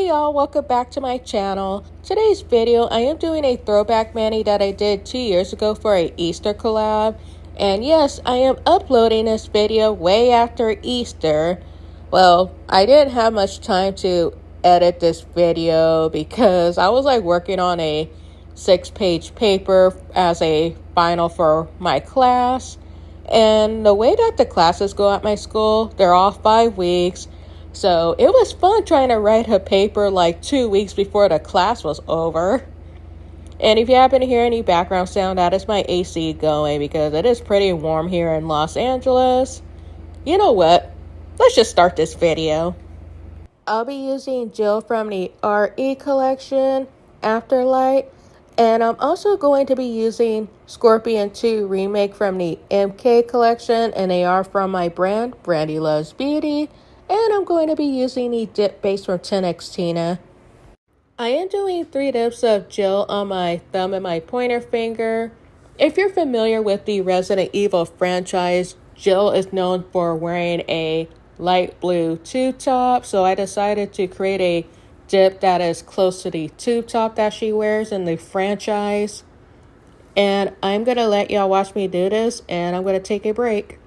Hey y'all, welcome back to my channel. Today's video, I am doing a throwback mani that I did 2 years ago for a Easter collab. And yes, I am uploading this video way after Easter. Well, I didn't have much time to edit this video because I was working on a 6-page paper as a final for my class. And the way that the classes go at my school, they're all 5 weeks. So it was fun trying to write a paper 2 weeks before the class was over. And if you happen to hear any background sound, that is my AC going because it is pretty warm here in Los Angeles. You know what? Let's just start this video. I'll be using Jill from the RE collection, Afterlight. And I'm also going to be using Scorpion 2 Remake from the MK collection. And they are from my brand, Brandy Loves Beauty. And I'm going to be using the dip base from 10X Tina. I am doing 3 dips of Jill on my thumb and my pointer finger. If you're familiar with the Resident Evil franchise, Jill is known for wearing a light blue tube top. So I decided to create a dip that is close to the tube top that she wears in the franchise. And I'm going to let y'all watch me do this, and I'm going to take a break.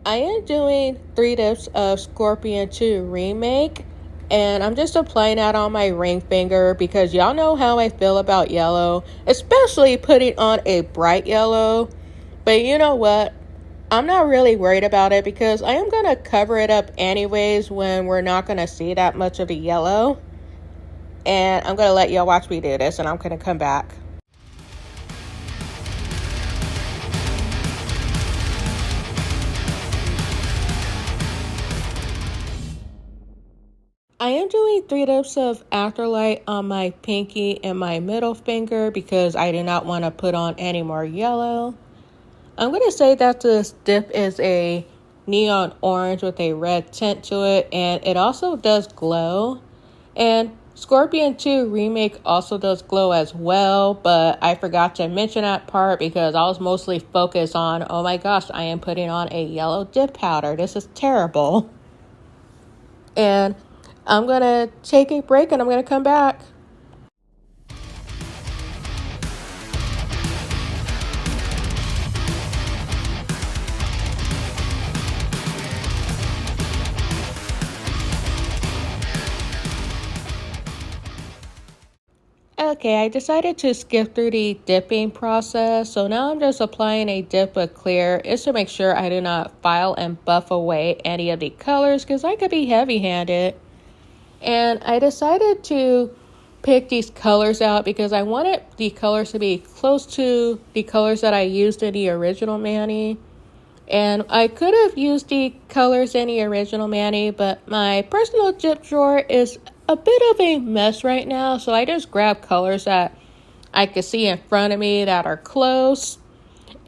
I am doing 3 dips of Scorpion 2 Remake, and I'm just applying that on my ring finger because y'all know how I feel about yellow, especially putting on a bright yellow. But you know what? I'm not really worried about it because I am going to cover it up anyways when we're not going to see that much of the yellow. And I'm going to let y'all watch me do this, and I'm going to come back. I am doing 3 dips of Afterlight on my pinky and my middle finger because I do not want to put on any more yellow. I'm going to say that this dip is a neon orange with a red tint to it, and it also does glow. And Scorpion 2 Remake also does glow as well, but I forgot to mention that part because I was mostly focused on, oh my gosh, I am putting on a yellow dip powder. This is terrible. And I'm going to take a break and I'm going to come back. Okay, I decided to skip through the dipping process, so now I'm just applying a dip of clear. It's to make sure I do not file and buff away any of the colors because I could be heavy-handed. And I decided to pick these colors out because I wanted the colors to be close to the colors that I used in the original mani. And I could have used the colors in the original mani, but my personal dip drawer is a bit of a mess right now. So I just grabbed colors that I could see in front of me that are close.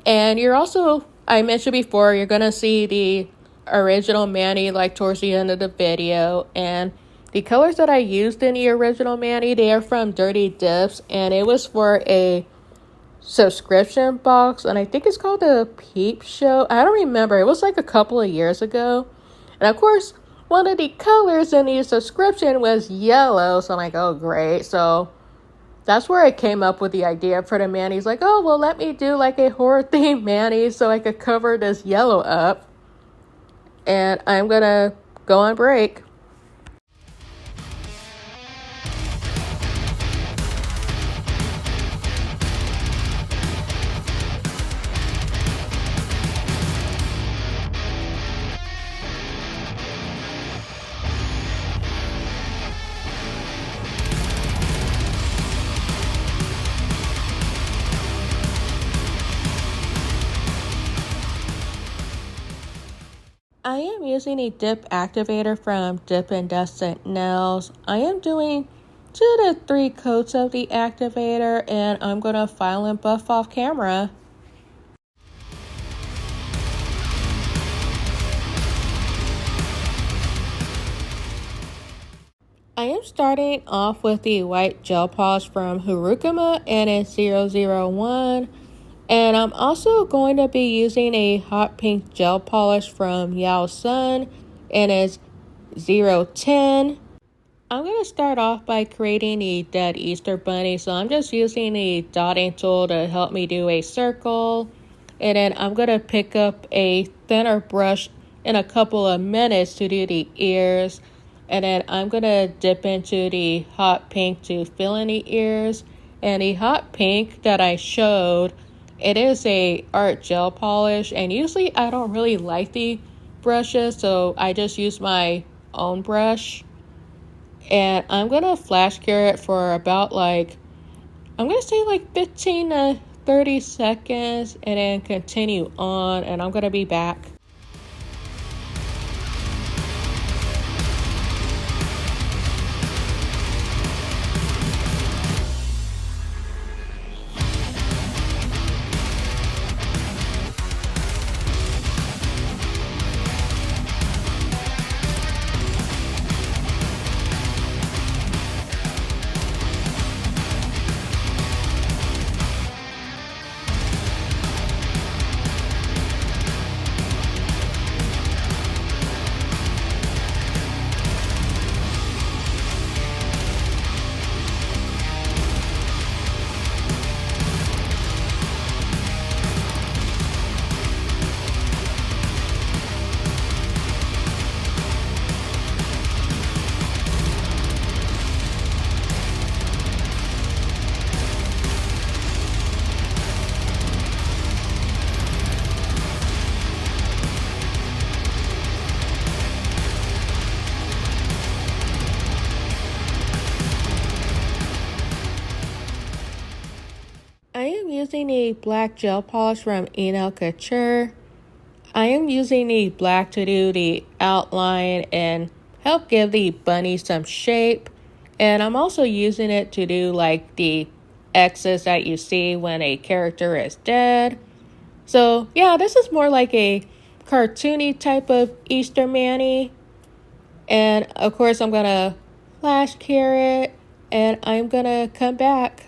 And you're also, I mentioned before, you're going to see the original mani towards the end of the video. And the colors that I used in the original mani, they are from Dirty Dips, and it was for a subscription box, and I think it's called the Peep Show. I don't remember. It was a couple of years ago. And of course, one of the colors in the subscription was yellow, so I'm like, oh great. So that's where I came up with the idea for the manis. Oh, well, let me do a horror themed mani so I could cover this yellow up. And I'm gonna go on break. I am using a dip activator from Dip and Dustin Nails. I am doing 2 to 3 coats of the activator, and I'm going to file and buff off camera. I am starting off with the white gel polish from Haruyama, and it's 001. And I'm also going to be using a hot pink gel polish from Yao Shun, and it's 010. I'm going to start off by creating a dead Easter bunny, so I'm just using the dotting tool to help me do a circle. And then I'm going to pick up a thinner brush in a couple of minutes to do the ears. And then I'm going to dip into the hot pink to fill in the ears. And the hot pink that I showed, it is a art gel polish. And usually I don't really like the brushes, so I just use my own brush. And I'm going to flash cure it for about I'm going to say 15 to 30 seconds. And then continue on. And I'm going to be back. I am using a black gel polish from Enail Couture. I am using the black to do the outline and help give the bunny some shape. And I'm also using it to do the X's that you see when a character is dead. So yeah, this is more like a cartoony type of Easter Manny. And of course I'm gonna flash cure it, and I'm gonna come back.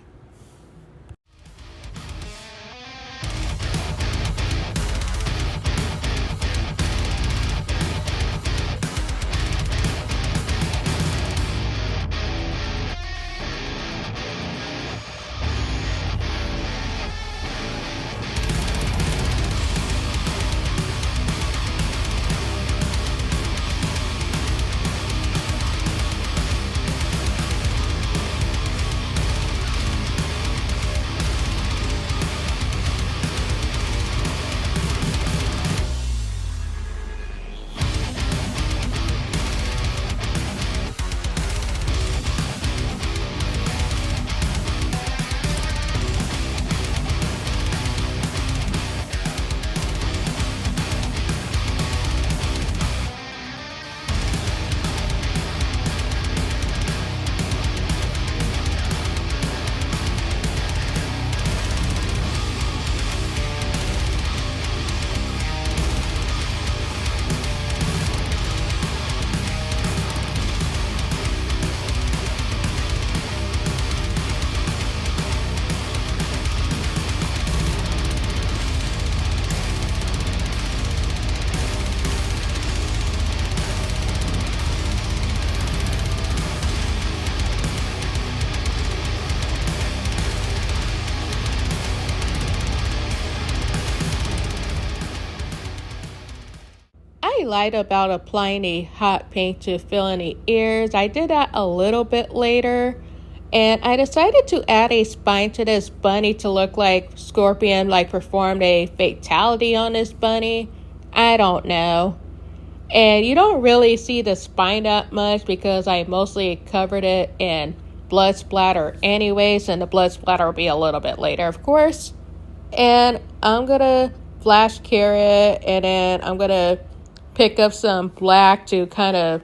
I lied about applying a hot pink to fill in the ears. I did that a little bit later. And I decided to add a spine to this bunny to look like Scorpion performed a fatality on this bunny. I don't know. And you don't really see the spine that much because I mostly covered it in blood splatter anyways. And the blood splatter will be a little bit later, of course. And I'm going to flash cure it, and then I'm going to pick up some black to kind of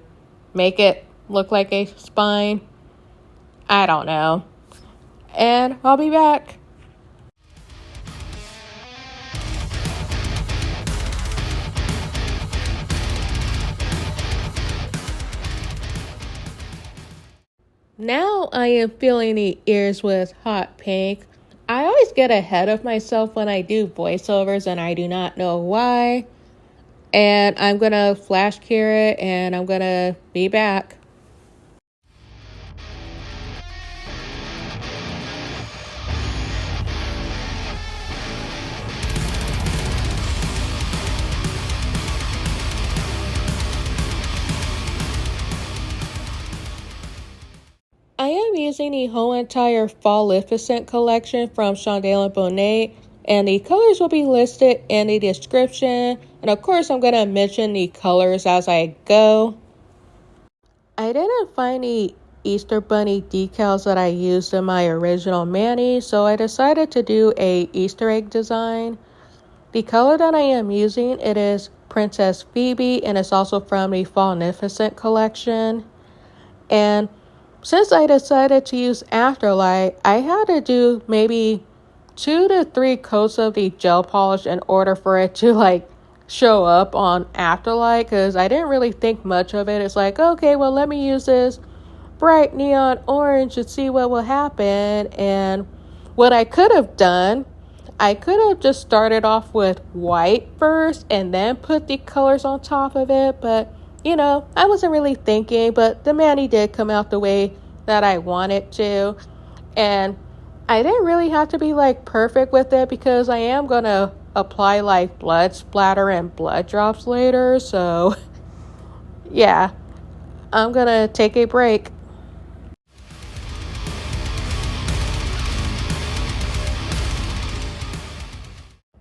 make it look like a spine. I don't know. And I'll be back. Now I am filling the ears with hot pink. I always get ahead of myself when I do voiceovers and I do not know why. And I'm gonna flash cure it and I'm gonna be back. I am using the whole entire Fallnificent collection from Shundalen Bonate, and the colors will be listed in the description. And of course, I'm going to mention the colors as I go. I didn't find the Easter Bunny decals that I used in my original mani, so I decided to do a Easter egg design. The color that I am using, it is Princess Phoebe, and it's also from the Fallnificent collection. And since I decided to use Afterlight, I had to do maybe 2 to 3 coats of the gel polish in order for it to show up on Afterlight, because I didn't really think much of it. It's like, okay, well, let me use this bright neon orange and see what will happen. And what I could have done, I could have just started off with white first and then put the colors on top of it, but I wasn't really thinking, but the mani did come out the way that I wanted to. And I didn't really have to be perfect with it because I am going to apply blood splatter and blood drops later. So yeah, I'm going to take a break.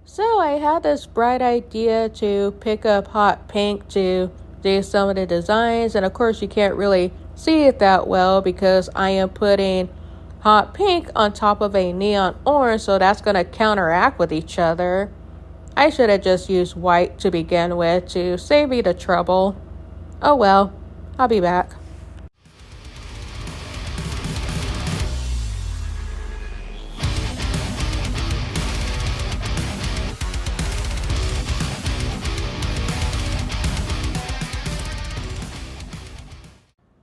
So I had this bright idea to pick up hot pink to do some of the designs, and of course you can't really see it that well because I am putting hot pink on top of a neon orange, so that's going to counteract with each other. I should have just used white to begin with to save me the trouble. Oh well, I'll be back.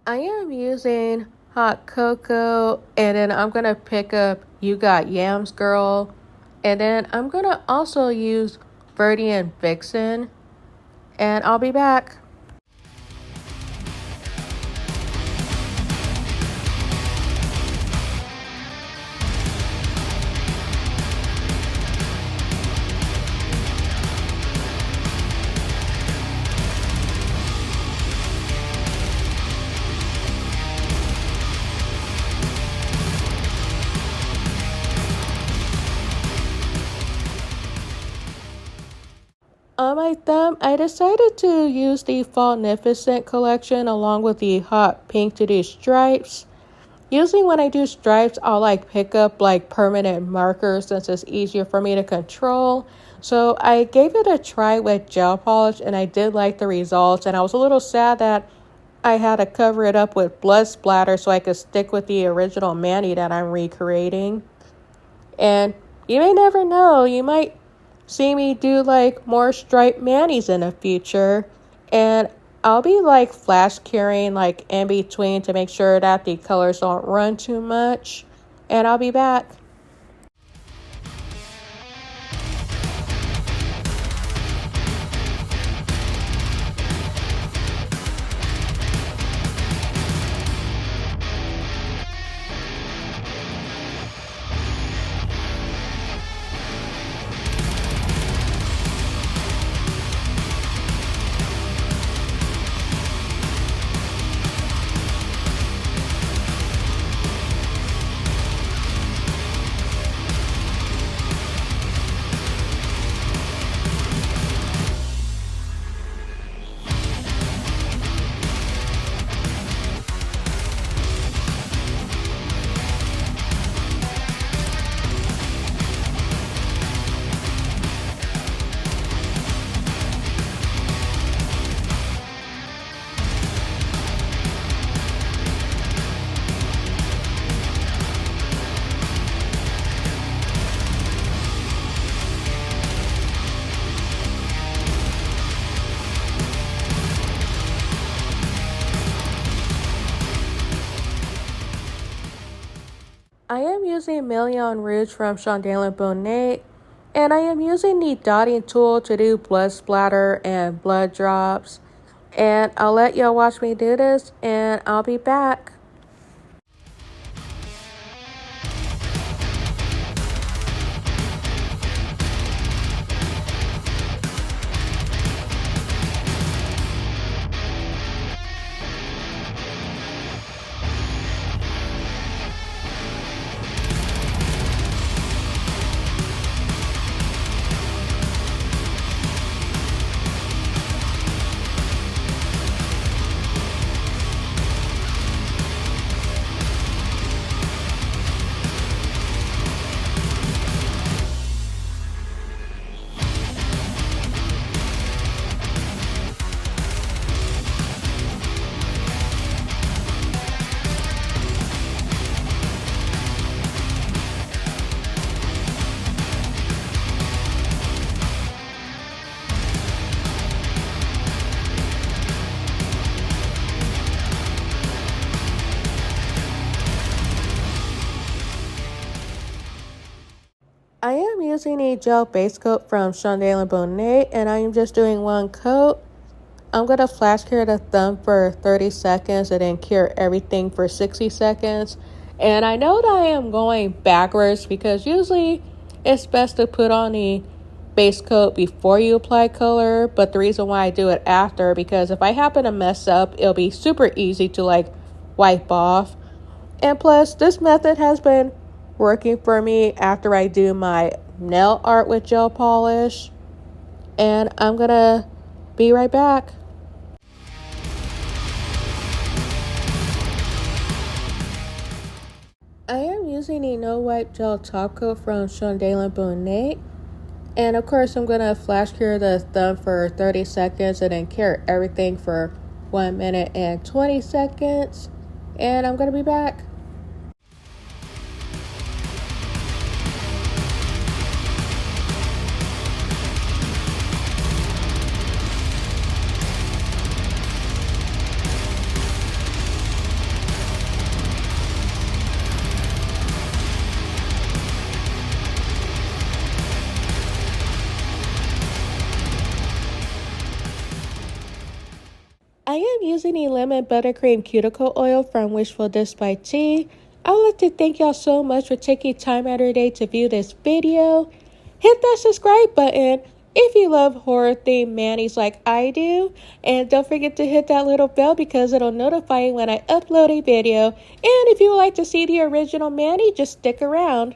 I am using hot cocoa, and then I'm going to pick up You Got Yams Girl, and then I'm going to also use Viridian Vixen, and I'll be back. On my thumb, I decided to use the Fallnificent collection along with the hot pink to do stripes. Usually when I do stripes, I'll pick up permanent markers since it's easier for me to control. So I gave it a try with gel polish and I did like the results, and I was a little sad that I had to cover it up with blood splatter so I could stick with the original mani that I'm recreating. And you may never know, you might see me do more striped manis in the future, and I'll be flash curing in between to make sure that the colors don't run too much, and I'll be back. using Milan Rouge from Shundalen Bonate, and I am using the dotting tool to do blood splatter and blood drops. And I'll let y'all watch me do this, and I'll be back. I am using a gel base coat from Shundalen Bonate, and I am just doing one coat. I'm going to flash cure the thumb for 30 seconds and then cure everything for 60 seconds. And I know that I am going backwards because usually it's best to put on the base coat before you apply color. But the reason why I do it after, because if I happen to mess up, it'll be super easy to wipe off. And plus, this method has been working for me after I do my nail art with gel polish. And I'm gonna be right back. I am using a no wipe gel top coat from Shundalen Bonate. And of course, I'm gonna flash cure the thumb for 30 seconds and then cure everything for 1 minute and 20 seconds. And I'm gonna be back. I am using a lemon buttercream cuticle oil from Wishful by Tea. I would like to thank y'all so much for taking time out of your day to view this video. Hit that subscribe button if you love horror themed manis like I do. And don't forget to hit that little bell because it'll notify you when I upload a video. And if you would like to see the original mani, just stick around.